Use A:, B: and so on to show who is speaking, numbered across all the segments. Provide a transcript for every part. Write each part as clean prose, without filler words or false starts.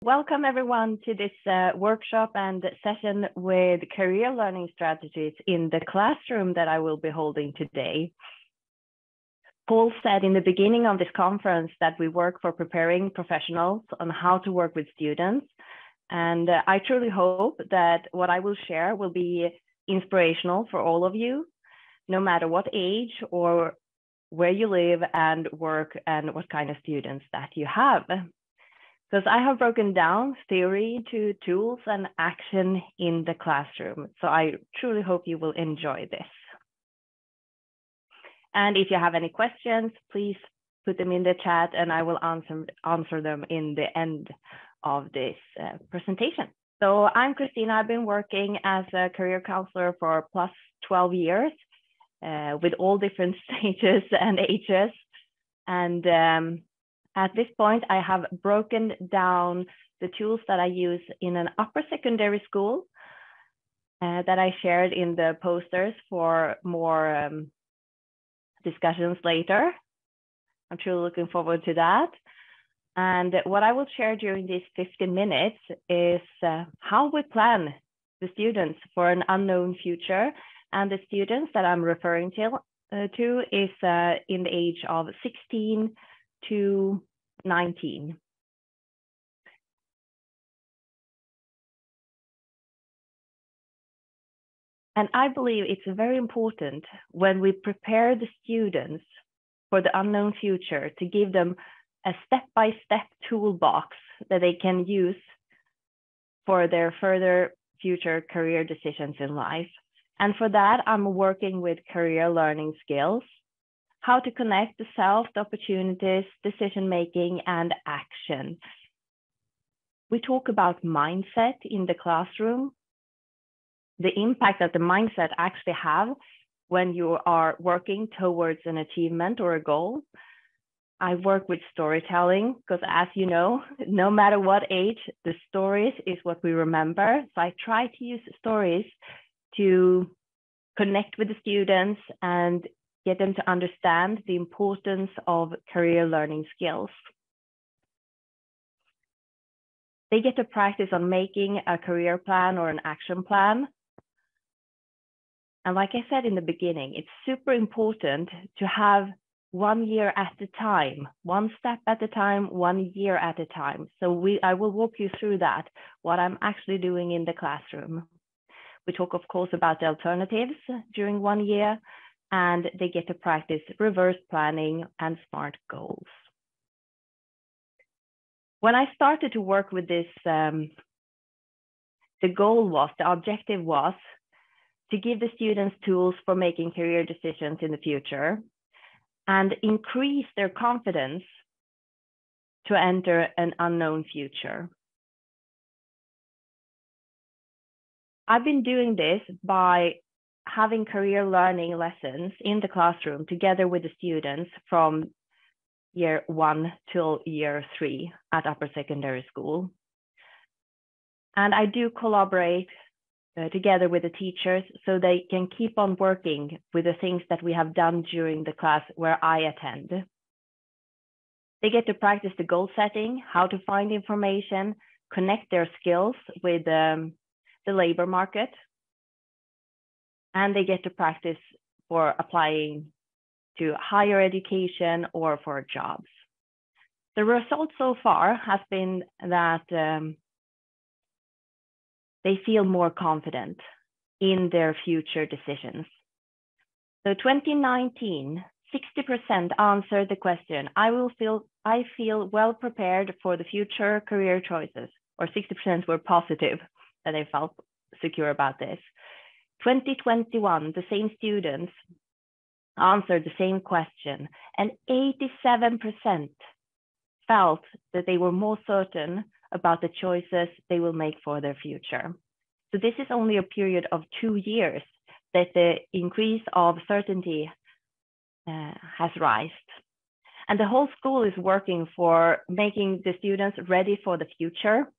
A: Welcome everyone to this workshop and session with career learning strategies in the classroom that I will be holding today. Paul said in the beginning of this conference that we work for preparing professionals on how to work with students. And I truly hope that what I will share will be inspirational for all of you, no matter what age or where you live and work and what kind of students that you have. Because I have broken down theory to tools and action in the classroom. So I truly hope you will enjoy this. And if you have any questions, please put them in the chat and I will answer them in the end of this presentation. So I'm Christina. I've been working as a career counselor for plus 12 years with all different stages and ages. And at this point, I have broken down the tools that I use in an upper secondary school that I shared in the posters for more discussions later. I'm truly looking forward to that. And what I will share during these 15 minutes is how we plan the students for an unknown future. And the students that I'm referring to is in the age of 16 to 19. And I believe it's very important when we prepare the students for the unknown future to give them a step-by-step toolbox that they can use for their further future career decisions in life. And for that, I'm working with career learning skills, how to connect the self, the opportunities, decision-making, and action. We talk about mindset in the classroom, the impact that the mindset actually have when you are working towards an achievement or a goal. I work with storytelling because, as you know, no matter what age, the stories is what we remember. So I try to use stories to connect with the students and get them to understand the importance of career learning skills. They get to practice on making a career plan or an action plan. And like I said in the beginning, it's super important to have 1 year at a time, one step at a time, 1 year at a time. So I will walk you through that, what I'm actually doing in the classroom. We talk, of course, about the alternatives during 1 year, and they get to practice reverse planning and SMART goals. When I started to work with this, the objective was to give the students tools for making career decisions in the future and increase their confidence to enter an unknown future. I've been doing this by having career learning lessons in the classroom together with the students from year 1 till year 3 at upper secondary school. And I do collaborate together with the teachers so they can keep on working with the things that we have done during the class where I attend. They get to practice the goal setting, how to find information, connect their skills with the labor market, and they get to practice for applying to higher education or for jobs. The result so far has been that they feel more confident in their future decisions. So 2019, 60% answered the question, I feel well prepared for the future career choices, or 60% were positive that they felt secure about this. 2021, the same students answered the same question, and 87% felt that they were more certain about the choices they will make for their future. So this is only a period of 2 years that the increase of certainty has risen. And the whole school is working for making the students ready for the future.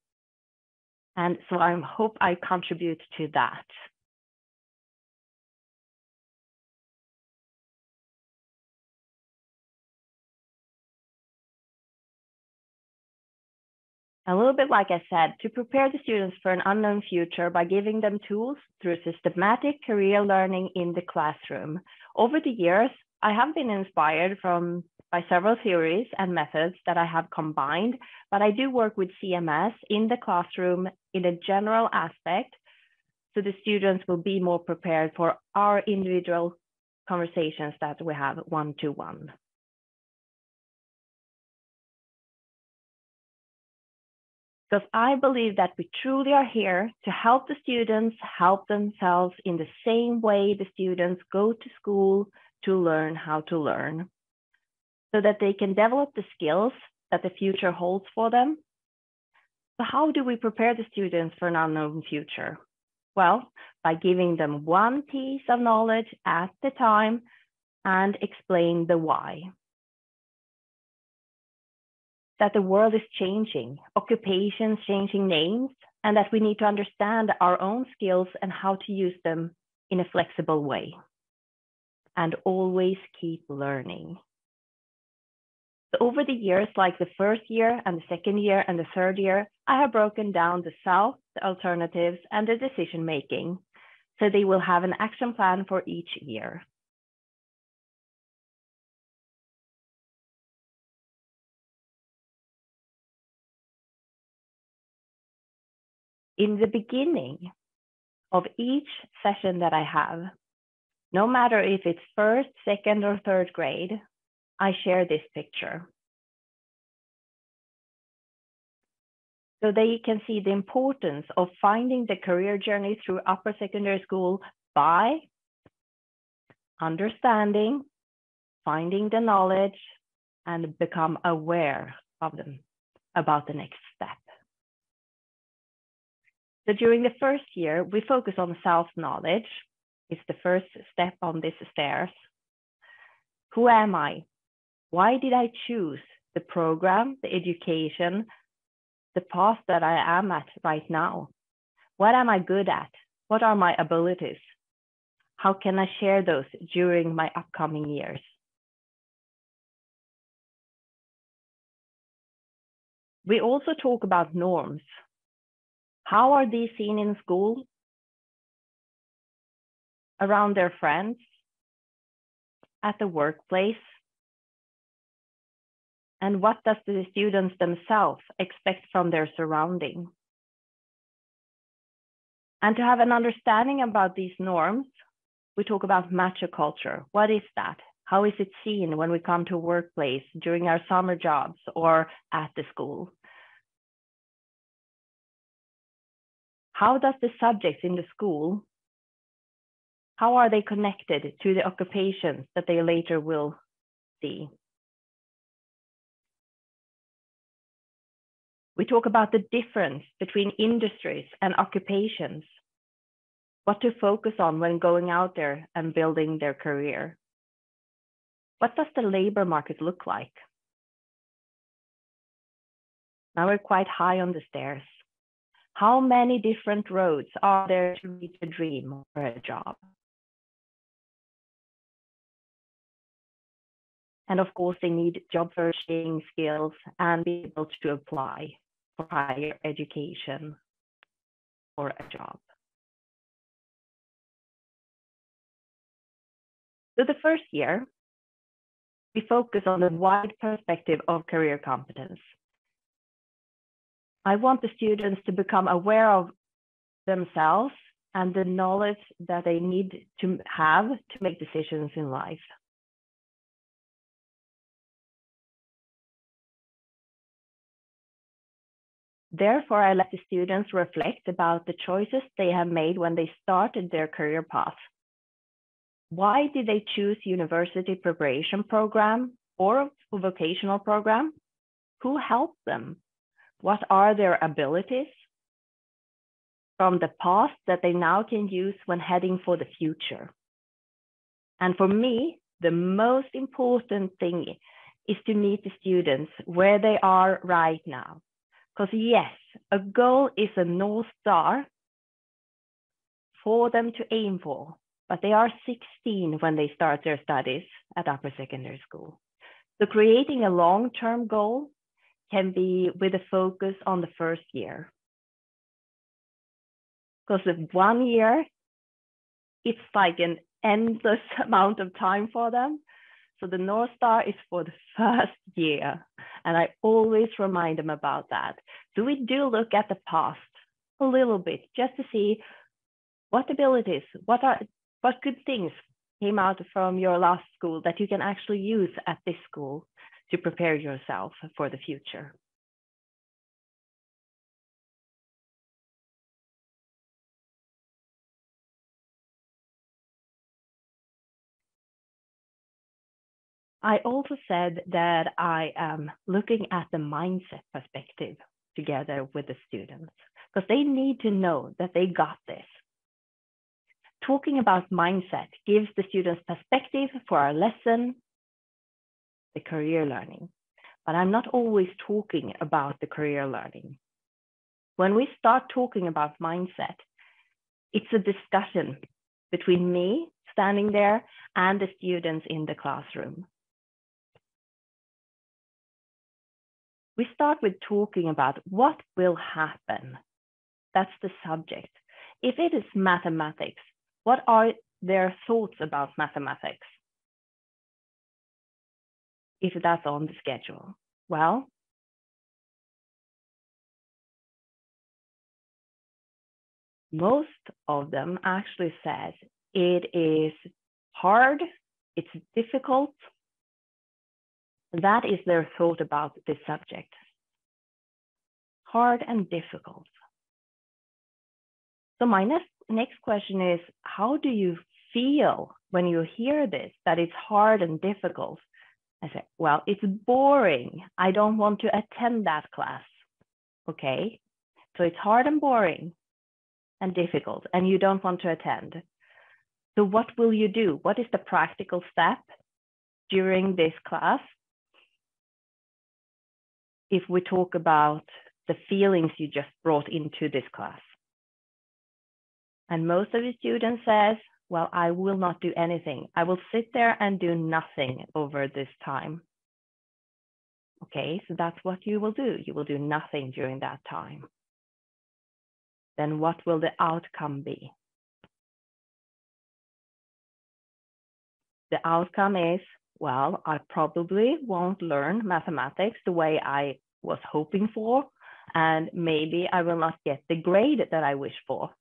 A: And so I hope I contribute to that. A little bit like I said, to prepare the students for an unknown future by giving them tools through systematic career learning in the classroom. Over the years, I have been inspired by several theories and methods that I have combined, but I do work with CMS in the classroom in a general aspect, so the students will be more prepared for our individual conversations that we have one-to-one. Because I believe that we truly are here to help the students help themselves in the same way the students go to school to learn how to learn, so that they can develop the skills that the future holds for them. So how do we prepare the students for an unknown future? Well, by giving them one piece of knowledge at a time and explain the why. That the world is changing, occupations changing names, and that we need to understand our own skills and how to use them in a flexible way. And always keep learning. So over the years, like the first year and the second year and the third year, I have broken down the self, the alternatives, and the decision making, so they will have an action plan for each year. In the beginning of each session that I have, no matter if it's first, second, or third grade, I share this picture. So they can see the importance of finding the career journey through upper secondary school by understanding, finding the knowledge, and become aware of them about the next step. So during the first year, we focus on self-knowledge. It's the first step on this stairs. Who am I? Why did I choose the program, the education, the path that I am at right now? What am I good at? What are my abilities? How can I share those during my upcoming years? We also talk about norms. How are these seen in school, around their friends, at the workplace? And what does the students themselves expect from their surrounding? And to have an understanding about these norms, we talk about macho culture. What is that? How is it seen when we come to a workplace, during our summer jobs, or at the school? How does the subjects in the school, how are they connected to the occupations that they later will see? We talk about the difference between industries and occupations, what to focus on when going out there and building their career. What does the labor market look like? Now we're quite high on the stairs. How many different roads are there to reach a dream or a job? And of course, they need job searching skills and be able to apply for higher education or a job. So the first year, we focus on the wide perspective of career competence. I want the students to become aware of themselves and the knowledge that they need to have to make decisions in life. Therefore, I let the students reflect about the choices they have made when they started their career path. Why did they choose university preparation program or a vocational program? Who helped them? What are their abilities from the past that they now can use when heading for the future? And for me, the most important thing is to meet the students where they are right now. Because yes, a goal is a North Star for them to aim for, but they are 16 when they start their studies at upper secondary school. So creating a long-term goal can be with a focus on the first year. Because if 1 year, it's like an endless amount of time for them. So the North Star is for the first year. And I always remind them about that. So we do look at the past a little bit just to see what abilities, what good things came out from your last school that you can actually use at this school to prepare yourself for the future. I also said that I am looking at the mindset perspective together with the students, because they need to know that they got this. Talking about mindset gives the students perspective for our lesson, the career learning. But I'm not always talking about the career learning. When we start talking about mindset, it's a discussion between me standing there and the students in the classroom. We start with talking about what will happen. That's the subject. If it is mathematics, what are their thoughts about mathematics? If that's on the schedule, well, most of them actually says it is hard, it's difficult. That is their thought about this subject. Hard and difficult. So my next question is, how do you feel when you hear this, that it's hard and difficult? I say, well, it's boring. I don't want to attend that class. Okay, so it's hard and boring and difficult, and you don't want to attend. So what will you do? What is the practical step during this class? If we talk about the feelings you just brought into this class. And most of the students says, well, I will not do anything. I will sit there and do nothing over this time. Okay, so that's what you will do. You will do nothing during that time. Then what will the outcome be? The outcome is, well, I probably won't learn mathematics the way I was hoping for, and maybe I will not get the grade that I wish for.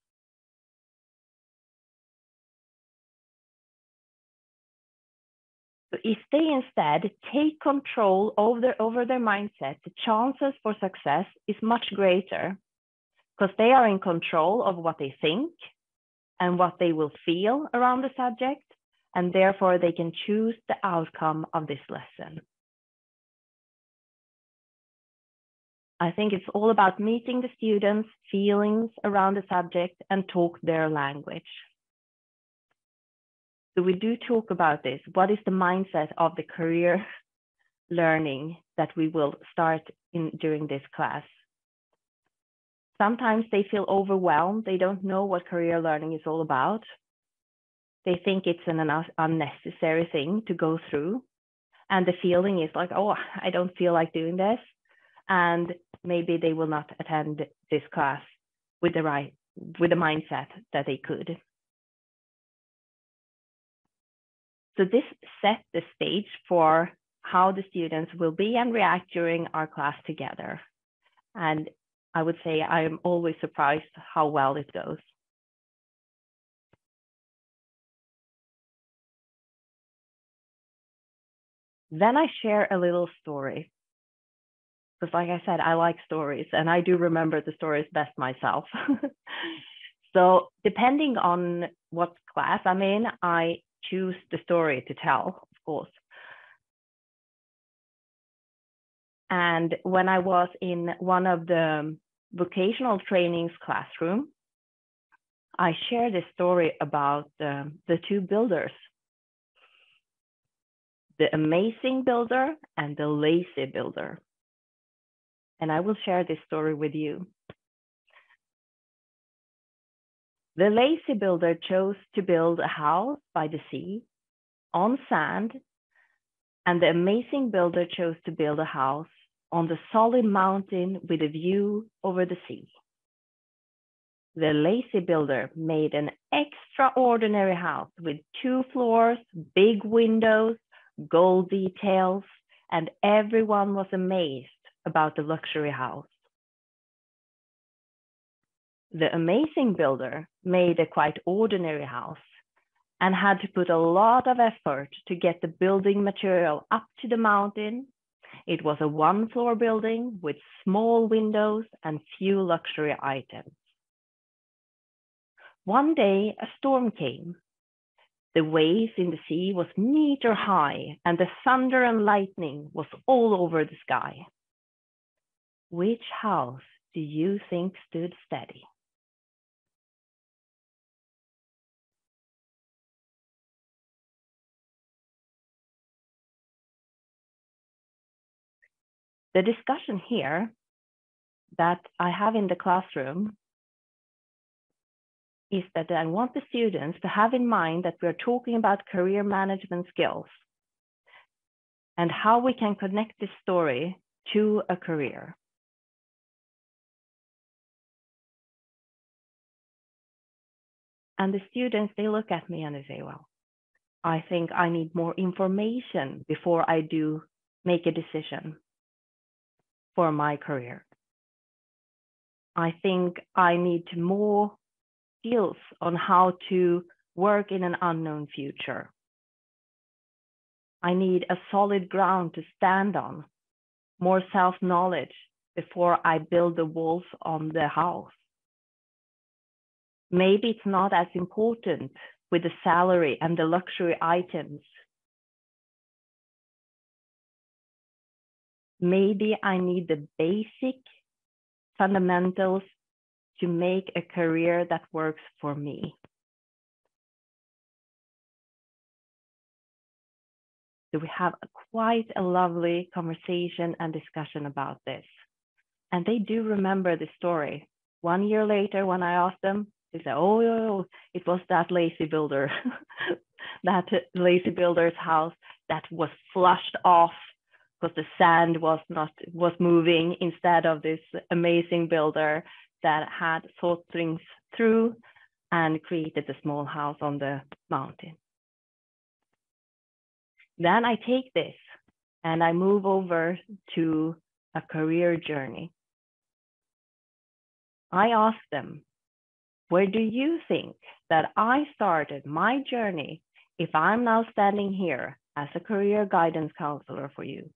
A: So if they instead take control over their mindset, the chances for success is much greater, because they are in control of what they think and what they will feel around the subject, and therefore they can choose the outcome of this lesson. I think it's all about meeting the students' feelings around the subject and talk their language. So we do talk about this. What is the mindset of the career learning that we will start during this class? Sometimes they feel overwhelmed. They don't know what career learning is all about. They think it's an unnecessary thing to go through. And the feeling is like, oh, I don't feel like doing this. And maybe they will not attend this class with the mindset that they could. So this set the stage for how the students will be and react during our class together. And I would say I am always surprised how well it goes. Then I share a little story. Because like I said, I like stories, and I do remember the stories best myself. So depending on what class I'm in, I choose the story to tell, of course. And when I was in one of the vocational trainings classroom, I shared a story about the two builders, the amazing builder and the lazy builder. And I will share this story with you. The lazy builder chose to build a house by the sea on sand, and the amazing builder chose to build a house on the solid mountain with a view over the sea. The lazy builder made an extraordinary house with 2 floors, big windows, gold details, and everyone was amazed about the luxury house. The amazing builder made a quite ordinary house and had to put a lot of effort to get the building material up to the mountain. It was a 1-floor building with small windows and few luxury items. One day, a storm came. The waves in the sea was meter high, and the thunder and lightning was all over the sky. Which house do you think stood steady? The discussion here that I have in the classroom is that I want the students to have in mind that we're talking about career management skills and how we can connect this story to a career. And the students, they look at me and they say, well, I think I need more information before I do make a decision for my career. I think I need more skills on how to work in an unknown future. I need a solid ground to stand on, more self-knowledge before I build the walls on the house. Maybe it's not as important with the salary and the luxury items. Maybe I need the basic fundamentals to make a career that works for me. So we have quite a lovely conversation and discussion about this. And they do remember the story. 1 year later, when I asked them, they said, oh, it was that lazy builder, that lazy builder's house that was flushed off because the sand was moving instead of this amazing builder that had thought things through and created a small house on the mountain. Then I take this and I move over to a career journey. I ask them, where do you think that I started my journey if I'm now standing here as a career guidance counselor for you?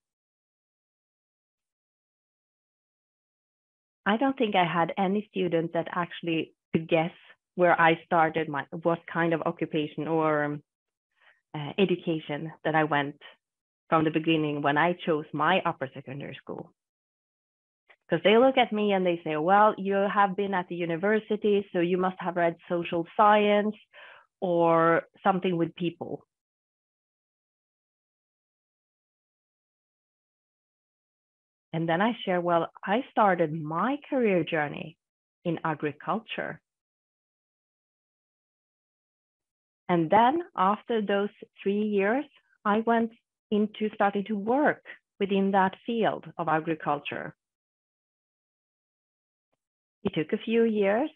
A: I don't think I had any student that actually could guess where I started, what kind of occupation or education that I went from the beginning when I chose my upper secondary school. Because they look at me and they say, well, you have been at the university, so you must have read social science or something with people. And then I share, well, I started my career journey in agriculture. And then after those 3 years, I went into starting to work within that field of agriculture. It took a few years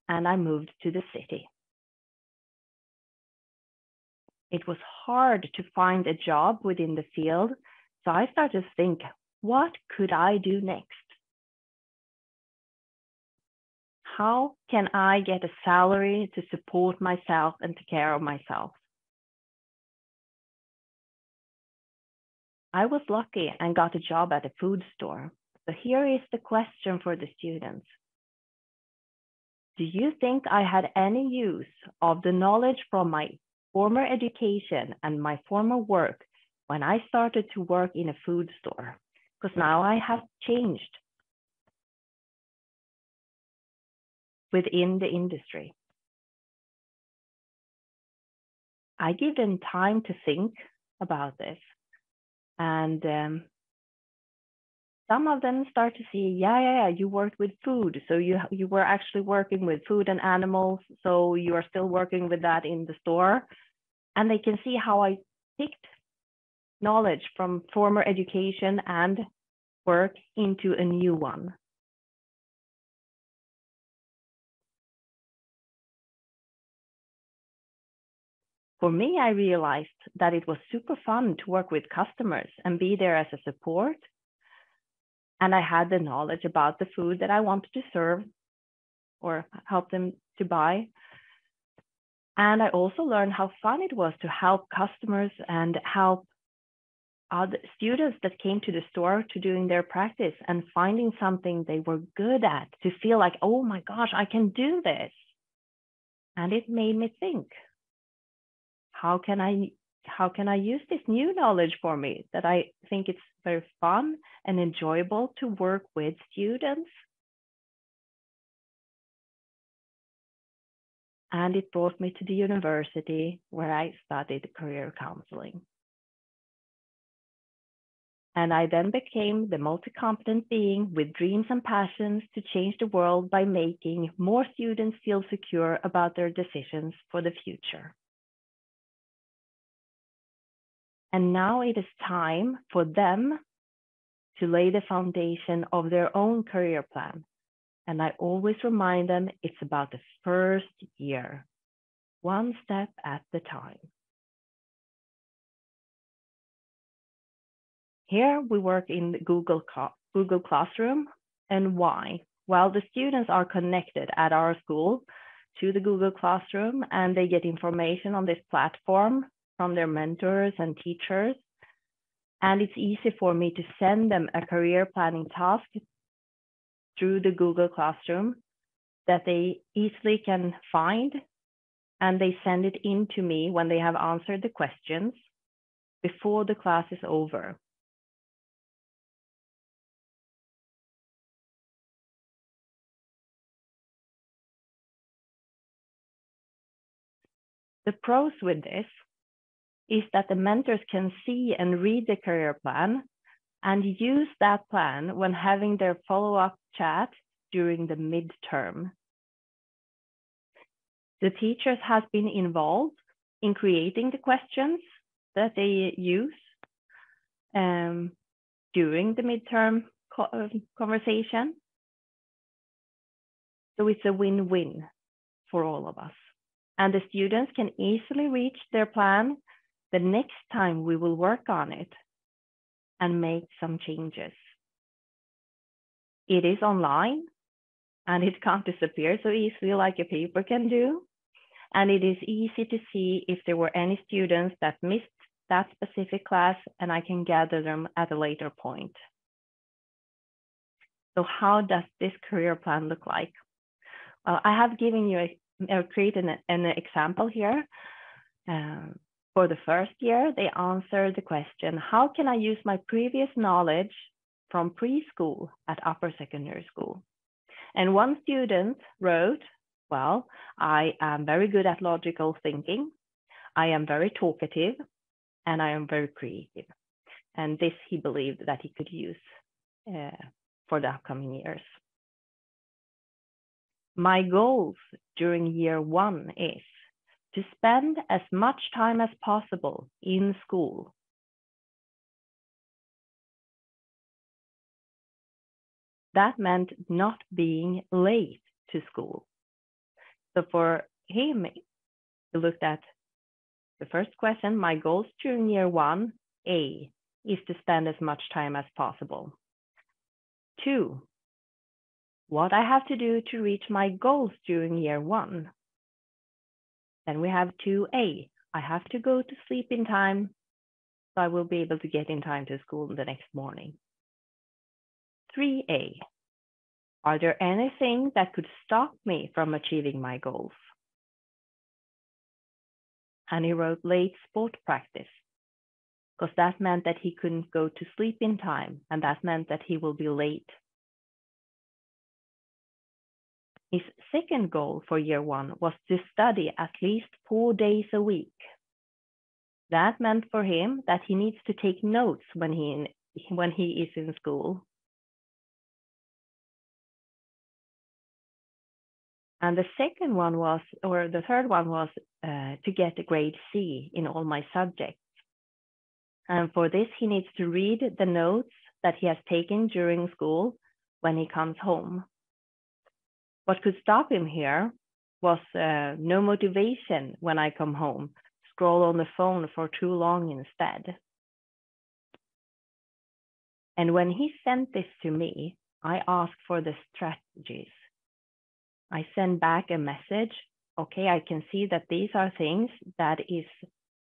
A: and I moved to the city. It was hard to find a job within the field, so I started to think, what could I do next? How can I get a salary to support myself and take care of myself? I was lucky and got a job at a food store. So here is the question for the students. Do you think I had any use of the knowledge from my former education and my former work when I started to work in a food store? Because now I have changed within the industry. I give them time to think about this. And some of them start to see, yeah, you worked with food. So you were actually working with food and animals. So you are still working with that in the store. And they can see how I picked knowledge from former education and work into a new one. For me, I realized that it was super fun to work with customers and be there as a support. And I had the knowledge about the food that I wanted to serve or help them to buy. And I also learned how fun it was to help customers and help other students that came to the store to doing their practice and finding something they were good at, to feel like, oh my gosh, I can do this. And it made me think, how can I use this new knowledge for me, that I think it's very fun and enjoyable to work with students? And it brought me to the university where I studied career counseling. And I then became the multi-competent being with dreams and passions to change the world by making more students feel secure about their decisions for the future. And now it is time for them to lay the foundation of their own career plan. And I always remind them it's about the first year, one step at a time. Here we work in Google Classroom. And why? Well, the students are connected at our school to the Google Classroom, and they get information on this platform from their mentors and teachers. And it's easy for me to send them a career planning task through the Google Classroom that they easily can find, and they send it in to me when they have answered the questions before the class is over. The pros with this is that the mentors can see and read the career plan and use that plan when having their follow-up chat during the midterm. The teachers have been involved in creating the questions that they use during the midterm conversation. So it's a win-win for all of us. And the students can easily reach their plan the next time we will work on it and make some changes. It is online and it can't disappear so easily like a paper can do. And it is easy to see if there were any students that missed that specific class, and I can gather them at a later point. So how does this career plan look like? Well, I have given you created an example here. For the first year, they answered the question, how can I use my previous knowledge from preschool at upper secondary school? And one student wrote, well, I am very good at logical thinking. I am very talkative and I am very creative. And this he believed that he could use for the upcoming years. My goals during year one is to spend as much time as possible in school. That meant not being late to school. So for him, he looked at the first question, my goals during year one, A, is to spend as much time as possible. 2, what I have to do to reach my goals during year one. Then we have 2A, I have to go to sleep in time, so I will be able to get in time to school the next morning. 3A, are there anything that could stop me from achieving my goals? And he wrote late sport practice, because that meant that he couldn't go to sleep in time, and that meant that he will be late. His second goal for year one was to study at least 4 days a week. That meant for him that he needs to take notes when he is in school. And the second one was, or the third one was to get a grade C in all my subjects. And for this, he needs to read the notes that he has taken during school when he comes home. What could stop him here was no motivation when I come home, scroll on the phone for too long instead. And when he sent this to me, I asked for the strategies. I send back a message. Okay, I can see that these are things that is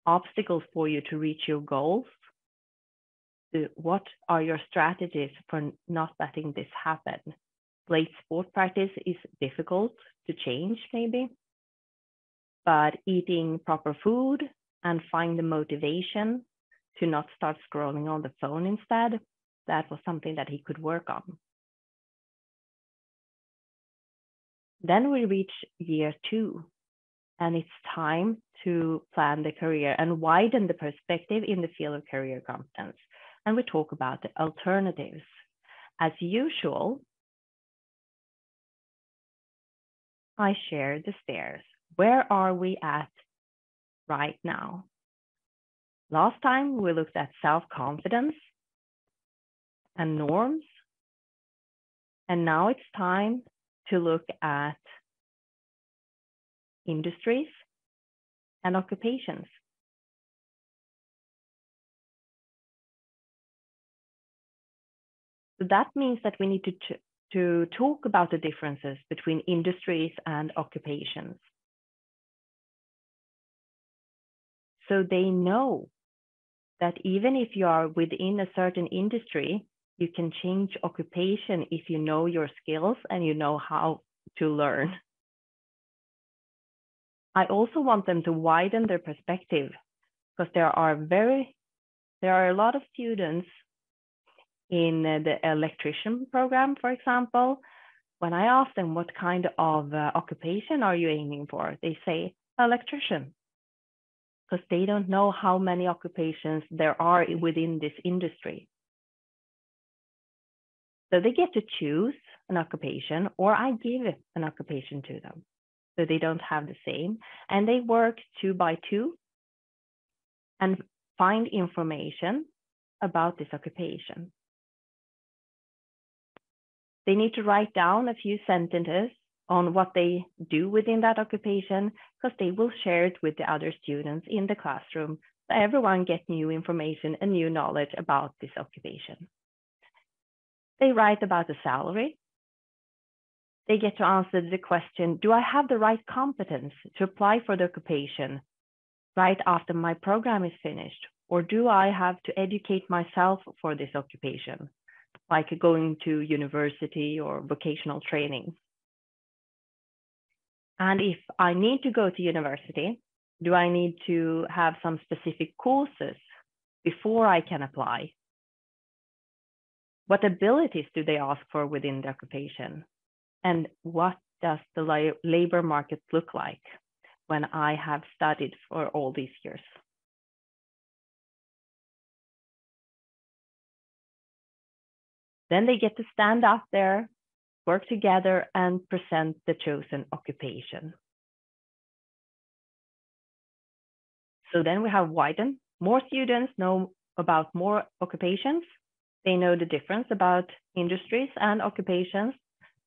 A: obstacles for you to reach your goals. What are your strategies for not letting this happen? Late sport practice is difficult to change maybe, but eating proper food and find the motivation to not start scrolling on the phone instead, that was something that he could work on. Then we reach year 2, and it's time to plan the career and widen the perspective in the field of career competence. And we talk about the alternatives. As usual, I share the stairs. Where are we at right now? Last time we looked at self-confidence and norms. And now it's time to look at industries and occupations. So that means that we need to talk about the differences between industries and occupations. So they know that even if you are within a certain industry, you can change occupation if you know your skills and you know how to learn. I also want them to widen their perspective, because there are a lot of students in the electrician program, for example. When I ask them what kind of occupation are you aiming for, they say electrician, because they don't know how many occupations there are within this industry. So they get to choose an occupation, or I give an occupation to them. So they don't have the same. And they work 2 by 2 and find information about this occupation. They need to write down a few sentences on what they do within that occupation, because they will share it with the other students in the classroom. So everyone gets new information and new knowledge about this occupation. They write about the salary. They get to answer the question, do I have the right competence to apply for the occupation right after my program is finished? Or do I have to educate myself for this occupation, like going to university or vocational training? And if I need to go to university, do I need to have some specific courses before I can apply? What abilities do they ask for within the occupation? And what does the labor market look like when I have studied for all these years? Then they get to stand up there, work together, and present the chosen occupation. So then we have widened. More students know about more occupations. They know the difference about industries and occupations.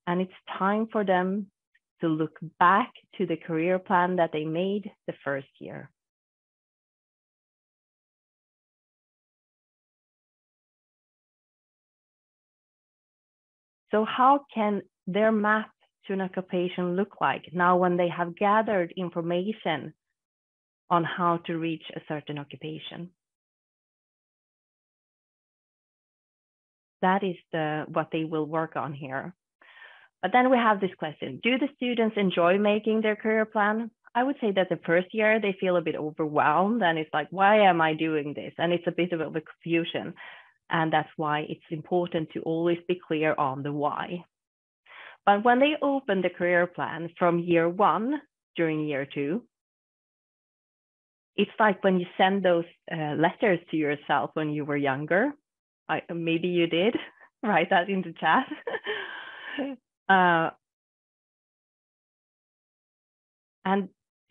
A: And it's time for them to look back to the career plan that they made the first year. So how can their map to an occupation look like now when they have gathered information on how to reach a certain occupation? That is what they will work on here. But then we have this question, do the students enjoy making their career plan? I would say that the first year they feel a bit overwhelmed and it's like, why am I doing this? And it's a bit of a confusion. And that's why it's important to always be clear on the why. But when they open the career plan from year 1 during year 2, it's like when you send those letters to yourself when you were younger. Maybe you did, write that in the chat. And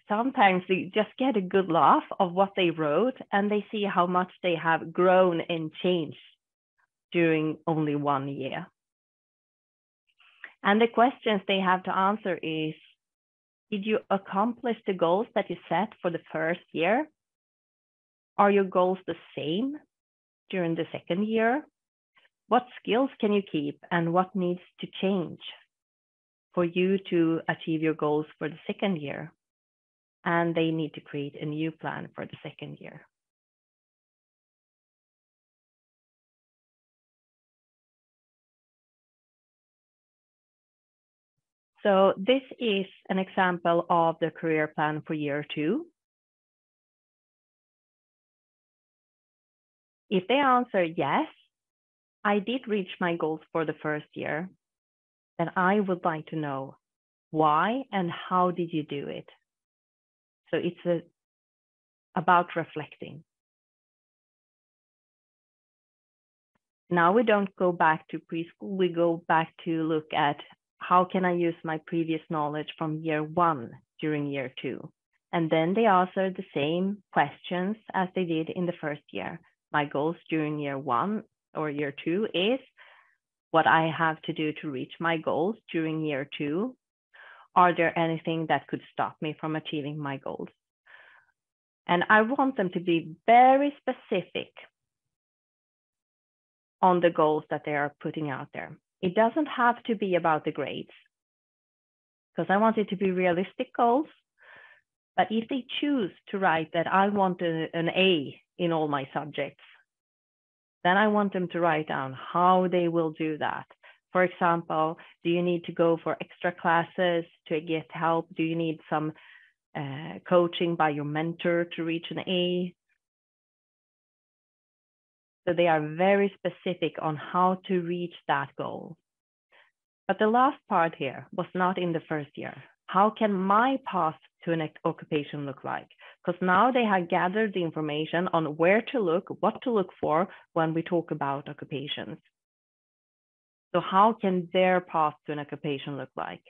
A: sometimes they just get a good laugh of what they wrote and they see how much they have grown and changed during only 1 year. And the questions they have to answer is, did you accomplish the goals that you set for the first year? Are your goals the same during the second year? What skills can you keep and what needs to change for you to achieve your goals for the second year? And they need to create a new plan for the second year. So this is an example of the career plan for year 2. If they answer yes, I did reach my goals for the first year, then I would like to know why and how did you do it? So it's about reflecting. Now we don't go back to preschool, we go back to look at how can I use my previous knowledge from year 1 during year 2? And then they answer the same questions as they did in the first year. My goals during year 1 or year 2 is what I have to do to reach my goals during year 2. Are there anything that could stop me from achieving my goals? And I want them to be very specific on the goals that they are putting out there. It doesn't have to be about the grades, because I want it to be realistic goals. But if they choose to write that I want an A in all my subjects, then I want them to write down how they will do that. For example, do you need to go for extra classes to get help? Do you need some coaching by your mentor to reach an A? So they are very specific on how to reach that goal. But the last part here was not in the first year. How can my path to an occupation look like? Because now they have gathered the information on where to look, what to look for when we talk about occupations. So how can their path to an occupation look like?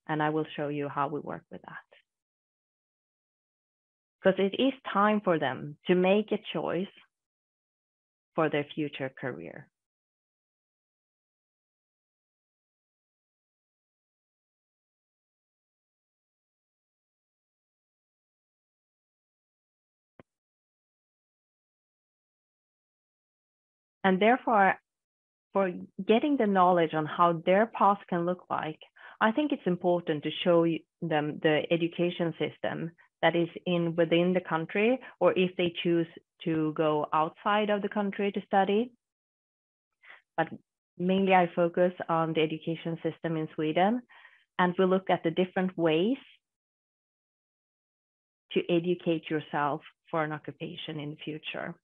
A: And I will show you how we work with that. Because it is time for them to make a choice for their future career. And therefore, for getting the knowledge on how their path can look like, I think it's important to show them the education system that is within the country, or if they choose to go outside of the country to study. But mainly I focus on the education system in Sweden, and we look at the different ways to educate yourself for an occupation in the future.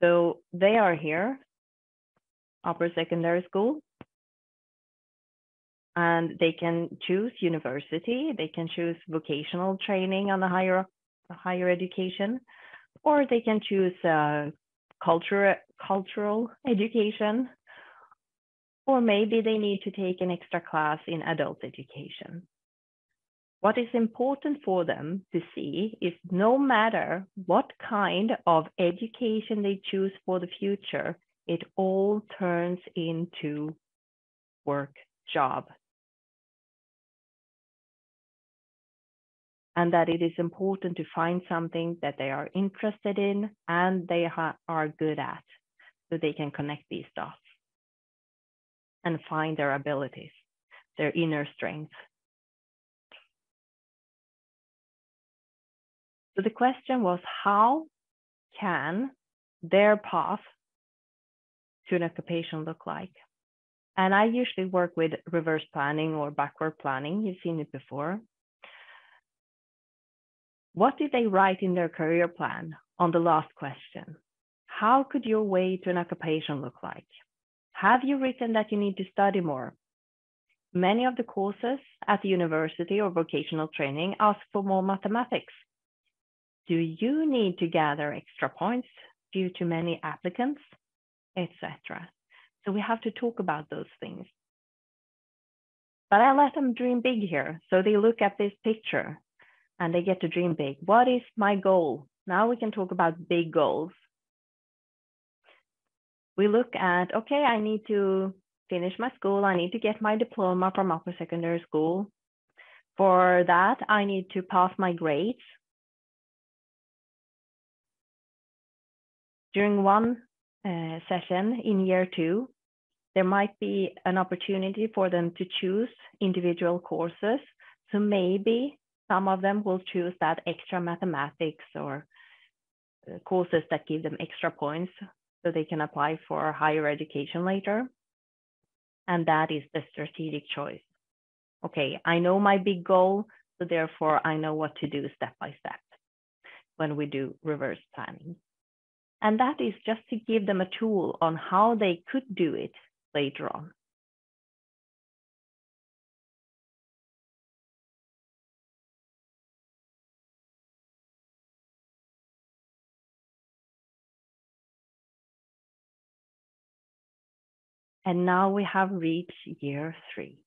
A: So they are here, upper secondary school, and they can choose university, they can choose vocational training on the higher education, or they can choose cultural education, or maybe they need to take an extra class in adult education. What is important for them to see is no matter what kind of education they choose for the future, it all turns into work job. And that it is important to find something that they are interested in and they are good at, so they can connect these dots and find their abilities, their inner strength. So the question was, how can their path to an occupation look like? And I usually work with reverse planning or backward planning. You've seen it before. What did they write in their career plan on the last question? How could your way to an occupation look like? Have you written that you need to study more? Many of the courses at the university or vocational training ask for more mathematics. Do you need to gather extra points due to many applicants, etc.? So we have to talk about those things. But I let them dream big here. So they look at this picture and they get to dream big. What is my goal? Now we can talk about big goals. We look at, okay, I need to finish my school. I need to get my diploma from upper secondary school. For that, I need to pass my grades. During one session in year 2, there might be an opportunity for them to choose individual courses. So maybe some of them will choose that extra mathematics or courses that give them extra points so they can apply for higher education later. And that is the strategic choice. Okay, I know my big goal, so therefore I know what to do step by step when we do reverse planning. And that is just to give them a tool on how they could do it later on. And now we have reached year 3.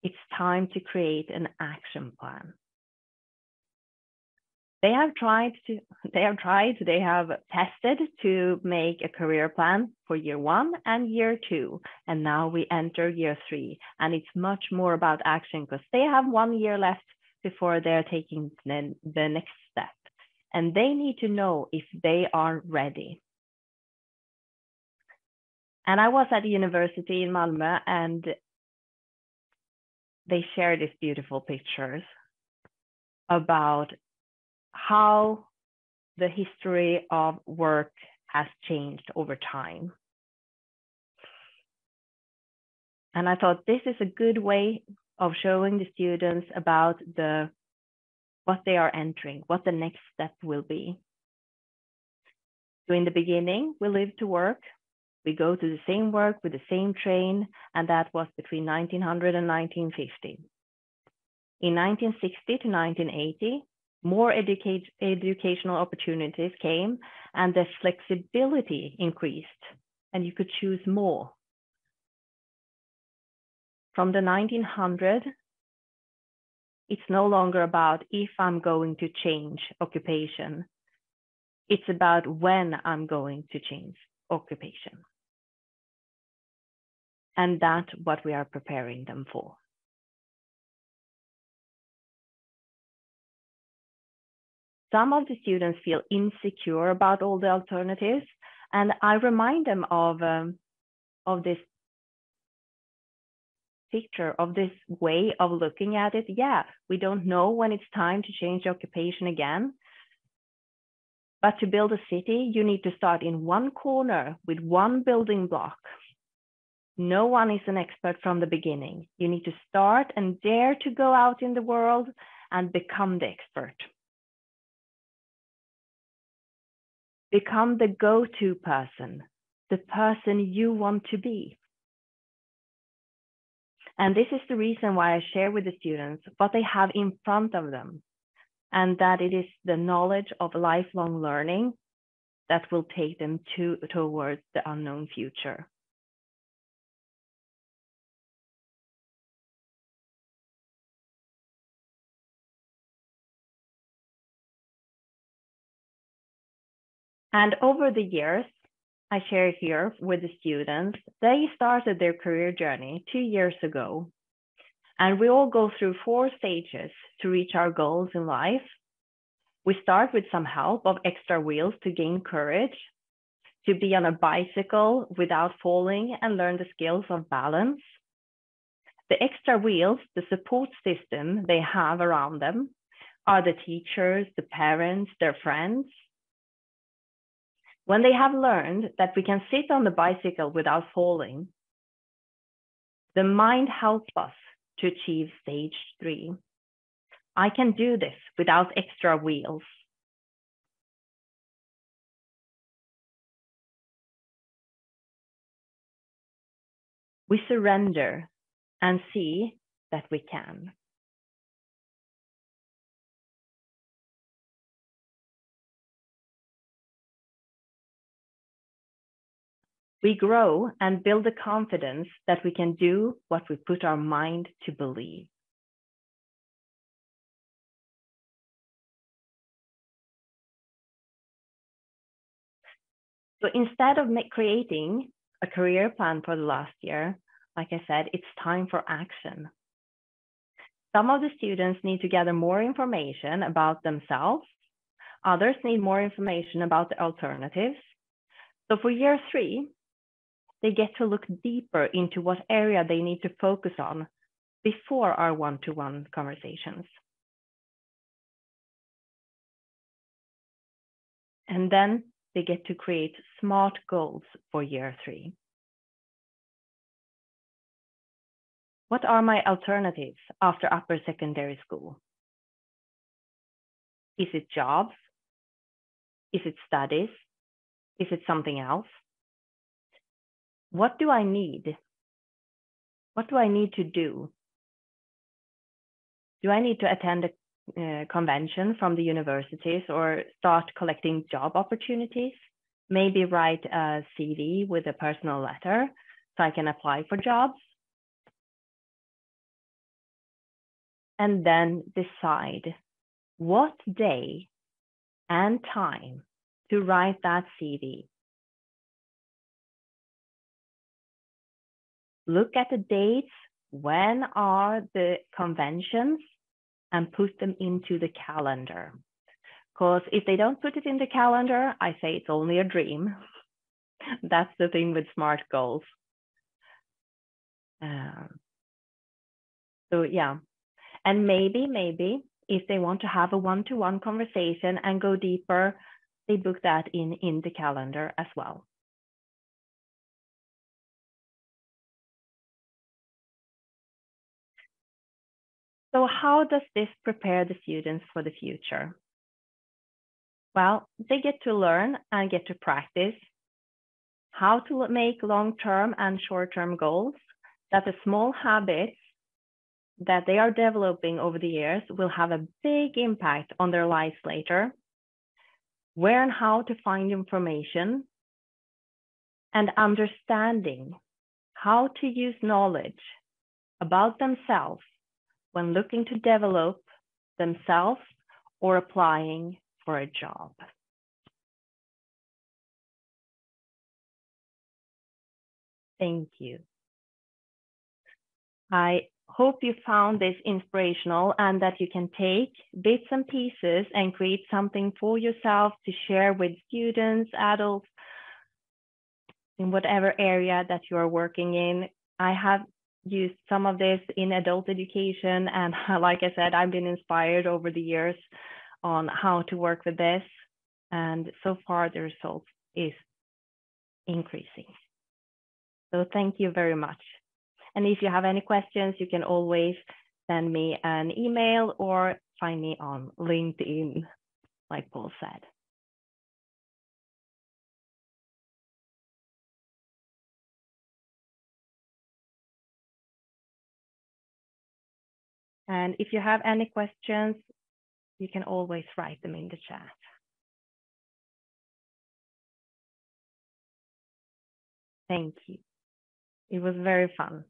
A: It's time to create an action plan. They have tested to make a career plan for year 1 and year 2. And now we enter year 3. And it's much more about action because they have 1 year left before they're taking the next step. And they need to know if they are ready. And I was at the university in Malmö, and they shared these beautiful pictures about how the history of work has changed over time. And I thought this is a good way of showing the students about what they are entering, what the next step will be. So in the beginning, we live to work. We go to the same work with the same train, and that was between 1900 and 1950. In 1960 to 1980, more educational opportunities came and the flexibility increased, and you could choose more. From the 1900s, it's no longer about if I'm going to change occupation. It's about when I'm going to change occupation. And that's what we are preparing them for. Some of the students feel insecure about all the alternatives, and I remind them of this picture, of this way of looking at it. Yeah, we don't know when it's time to change occupation again. But to build a city, you need to start in one corner with one building block. No one is an expert from the beginning. You need to start and dare to go out in the world and become the expert. Become the go-to person, the person you want to be. And this is the reason why I share with the students what they have in front of them, and that it is the knowledge of lifelong learning that will take them towards the unknown future. And over the years, I share here with the students, they started their career journey 2 years ago. And we all go through 4 stages to reach our goals in life. We start with some help of extra wheels to gain courage, to be on a bicycle without falling and learn the skills of balance. The extra wheels, the support system they have around them, are the teachers, the parents, their friends. When they have learned that we can sit on the bicycle without falling, the mind helps us to achieve stage 3. I can do this without extra wheels. We surrender and see that we can. We grow and build the confidence that we can do what we put our mind to believe. So instead of creating a career plan for the last year, like I said, it's time for action. Some of the students need to gather more information about themselves. Others need more information about the alternatives. So for year 3, they get to look deeper into what area they need to focus on before our one-to-one conversations. And then they get to create SMART goals for year 3. What are my alternatives after upper secondary school? Is it jobs? Is it studies? Is it something else? What do I need? What do I need to do? Do I need to attend a convention from the universities or start collecting job opportunities? Maybe write a CV with a personal letter so I can apply for jobs? And then decide what day and time to write that CV. Look at the dates, when are the conventions, and put them into the calendar. Because if they don't put it in the calendar, I say it's only a dream. That's the thing with SMART goals. So yeah, and maybe if they want to have a one-to-one conversation and go deeper, they book that in the calendar as well. So how does this prepare the students for the future? Well, they get to learn and get to practice how to make long-term and short-term goals, that the small habits that they are developing over the years will have a big impact on their lives later, where and how to find information, and understanding how to use knowledge about themselves when looking to develop themselves or applying for a job. Thank you. I hope you found this inspirational and that you can take bits and pieces and create something for yourself to share with students, adults, in whatever area that you are working in. I have used some of this in adult education, and like I said, I've been inspired over the years on how to work with this, and so far the result is increasing. So thank you very much. And if you have any questions, you can always send me an email or find me on LinkedIn, like Paul said. And if you have any questions, you can always write them in the chat. Thank you. It was very fun.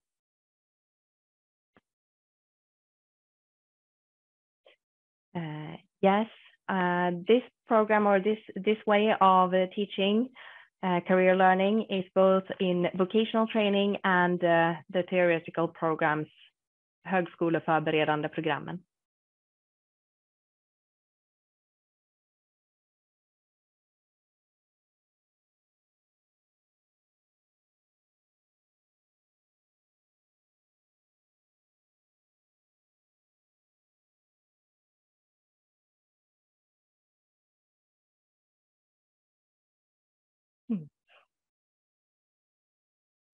A: Yes, this program or this way of teaching career learning is both in vocational training and the theoretical programs, högskoleförberedande programmen.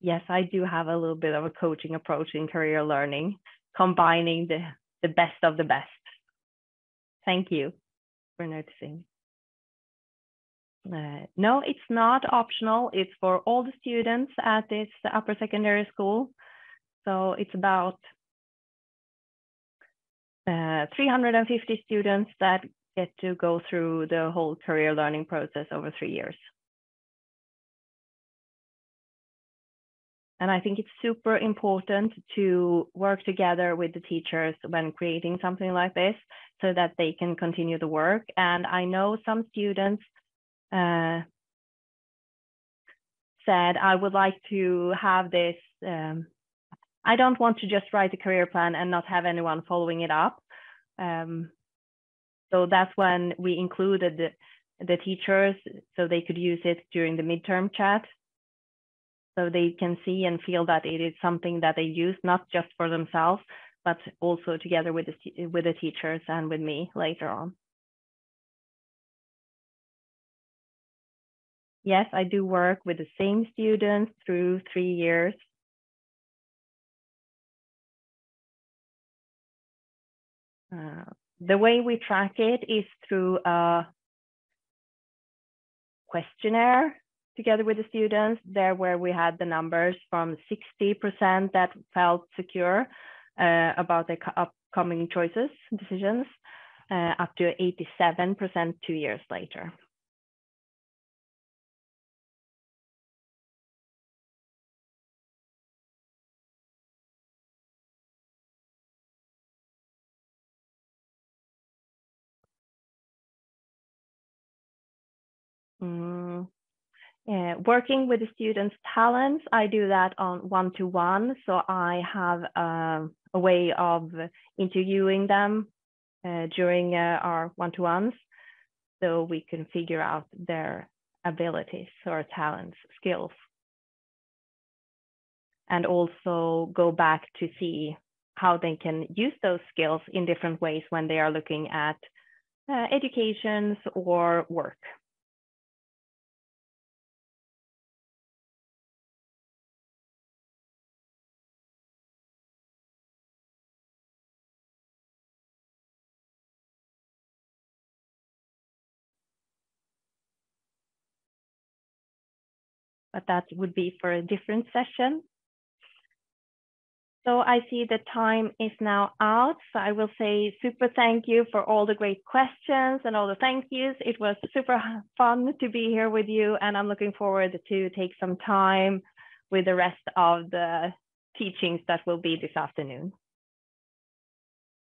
A: Yes, I do have a little bit of a coaching approach in career learning, combining the best of the best. Thank you for noticing. No, it's not optional. It's for all the students at this upper secondary school. So it's about 350 students that get to go through the whole career learning process over 3 years. And I think it's super important to work together with the teachers when creating something like this so that they can continue the work. And I know some students said, I would like to have this, I don't want to just write a career plan and not have anyone following it up. So that's when we included the teachers so they could use it during the midterm chat. So they can see and feel that it is something that they use, not just for themselves, but also together with the teachers and with me later on. Yes, I do work with the same students through 3 years. The way we track it is through a questionnaire together with the students, there where we had the numbers from 60% that felt secure about the upcoming decisions, up to 87% 2 years later. Working with the students' talents, I do that on one-to-one. So I have a way of interviewing them during our one-to-ones, so we can figure out their abilities or talents, skills. And also go back to see how they can use those skills in different ways when they are looking at educations or work. But that would be for a different session. So I see the time is now out. So I will say super thank you for all the great questions and all the thank yous. It was super fun to be here with you, and I'm looking forward to take some time with the rest of the teachings that will be this afternoon.